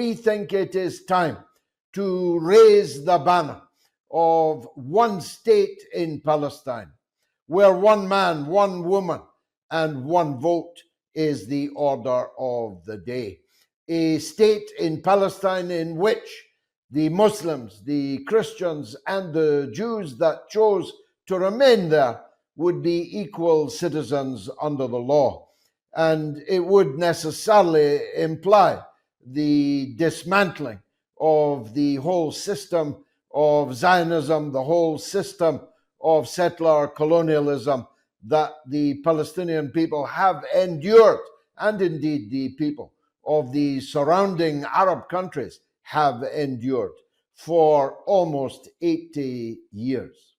we think it is time to raise the banner of one state in Palestine, where one man, one woman, and one vote is the order of the day. A state in Palestine in which the Muslims, the Christians, and the Jews that chose to remain there would be equal citizens under the law. And it would necessarily imply the dismantling of the whole system of Zionism, the whole system of settler colonialism that the Palestinian people have endured, and indeed the people of the surrounding Arab countries have endured for almost 80 years.